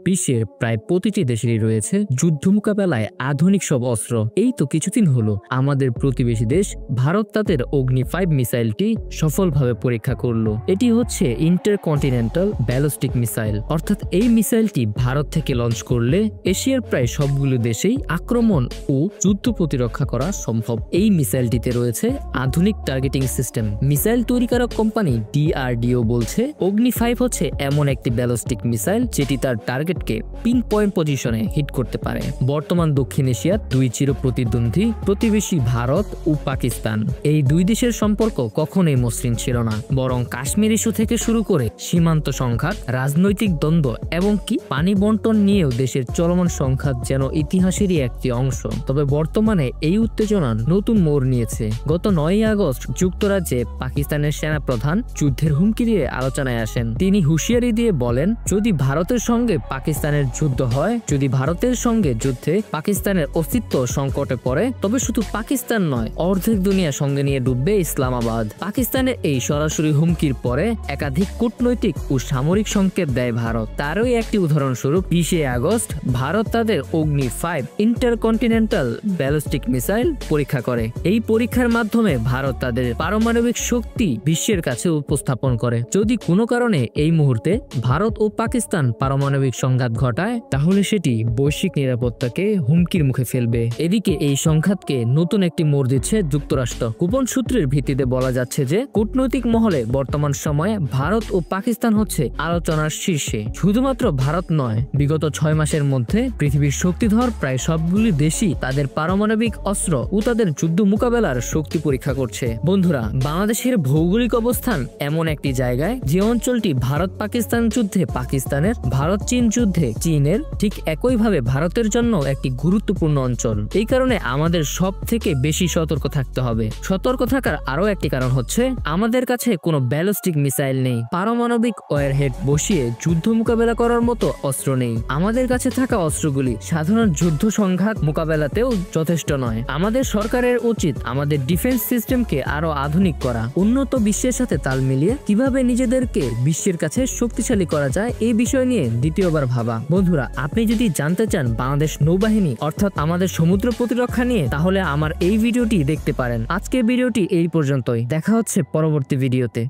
বিশ্বের প্রায় প্রতিটি দেশেরই রয়েছে যুদ্ধ মোকাবেলায় আধুনিক সব অস্ত্র। এই তো কিছুদিন হলো আমাদের প্রতিবেশী দেশ ভারত তাদের অগ্নি 5 মিসাইলটি সফলভাবে পরীক্ষা করলো। এটি হচ্ছে ইন্টারকন্টিনেন্টাল ব্যালিস্টিক মিসাইল, অর্থাৎ এই মিসাইলটি ভারত থেকে লঞ্চ করলে এশিয়ার প্রায় সবগুলো দেশেই আক্রমণ ও যুদ্ধ প্রতিরক্ষা করা সম্ভব। এই মিসাইলটিতে রয়েছে আধুনিক টার্গেটিং সিস্টেম। মিসাইল তৈরিকারক কোম্পানি DRDO বলছে অগ্নি 5 হচ্ছে এমন একটি ব্যালিস্টিক মিসাইল যেটি তার টার্গেটকে পিন পয়েন্ট পজিশনে হিট করতে পারে। বর্তমান দক্ষিণ এশিয়ার দুই চির প্রতিদ্বন্দ্বী প্রতিবেশী ভারত ও পাকিস্তান, এই দুই দেশের সম্পর্ক কখনোই মসৃণ ছিল না, বরং কাশ্মীর ইস্যু থেকে শুরু করে সীমান্ত সংঘাত, রাজনৈতিক দ্বন্দ্ব এবং কি পানি বন্টন নিয়েও দেশের চলমান সংঘাত যেন ইতিহাসেরই একটি অংশ। তবে বর্তমানে এই উত্তেজনা নতুন মোড় নিয়েছে। গত 9 আগস্ট যুক্তরাজ্যে পাকিস্তানের সেনা প্রধান যুদ্ধের হুমকি দিয়ে আলোচনায় আসেন। তিনি হুঁশিয়ারি দিয়ে বলেন, যদি ভারতের সঙ্গে পাকিস্তানের যুদ্ধ হয়, যদি ভারতের সঙ্গে যুদ্ধে পাকিস্তানের অস্তিত্ব সংকটে পড়ে, তবে শুধু পাকিস্তান নয়, অর্ধেক দুনিয়া সঙ্গে নিয়ে ডুববে ইসলামাবাদ। পাকিস্তানের এই সরাসরি হুমকির পরে একাধিক কূটনৈতিক ও সামরিক সংকেত দেয় ভারত। তারই একটি উদাহরণস্বরূপ 20 আগস্ট ভারত তাদের অগ্নি 5 ইন্টারকন্টিনেন্টাল ব্যালিস্টিক মিসাইল পরীক্ষা করে। এই পরীক্ষার মাধ্যমে ভারত তাদের পারমাণবিক শক্তি বিশ্বের কাছে উপস্থাপন করে। যদি কোনো কারণে এই মুহূর্তে ভারত ও পাকিস্তান পারমাণবিক সংঘাত ঘটায়, তাহলে সেটি বৈশ্বিক নিরাপত্তাকে হুমকির মুখে ফেলবে। এদিকে এই সংঘাতকে নতুন একটি মোড় দিচ্ছে যুক্তরাষ্ট্র। গোপন সূত্রের ভিত্তিতে বলা যাচ্ছে যে কূটনৈতিক মহলে বর্তমান সময়ে ভারত ও পাকিস্তান হচ্ছে আলোচনার শীর্ষে। শুধুমাত্র ভারত নয়, বিগত 6 মাসের মধ্যে পৃথিবীর শক্তিধর প্রায় সবগুলি দেশই তাদের পারমাণবিক অস্ত্র ও তাদের যুদ্ধ মোকাবেলার শক্তি পরীক্ষা করছে। বন্ধুরা, বাংলাদেশের ভৌগোলিক অবস্থান এমন একটি জায়গায় যে অঞ্চলটি ভারত পাকিস্তান যুদ্ধে পাকিস্তানের, ভারত চীন যুদ্ধে চীনের, ঠিক একইভাবে ভারতের জন্য একটি গুরুত্বপূর্ণ অঞ্চল। এই কারণে আমাদের সব থেকে বেশি সতর্ক থাকতে হবে। সতর্ক থাকার আরো একটি কারণ হচ্ছে আমাদের কাছে কোনো ব্যালিস্টিক মিসাইল নেই, পারমাণবিক ওয়ারহেড বসিয়ে যুদ্ধ মোকাবেলা করার মতো অস্ত্র নেই। আমাদের কাছে থাকা অস্ত্রগুলি সাধারণ যুদ্ধ সংঘাত মোকাবেলাতেও যথেষ্ট নয়। আমাদের সরকারের উচিত আমাদের ডিফেন্স সিস্টেমকে আরো আধুনিক করা, উন্নত বিশ্বের সাথে তাল মিলিয়ে কিভাবে নিজেদেরকে বিশ্বের কাছে শক্তিশালী করা যায় এই বিষয় নিয়ে দ্বিতীয়বার ভাবা। বন্ধুরা, আপনি যদি জানতে চান বাংলাদেশ নৌবাহিনী অর্থাৎ আমাদের সমুদ্র প্রতিরক্ষা নিয়ে, তাহলে আমার এই ভিডিওটি দেখতে পারেন। আজকের ভিডিওটি এই পর্যন্তই। দেখা হচ্ছে পরবর্তী ভিডিওতে।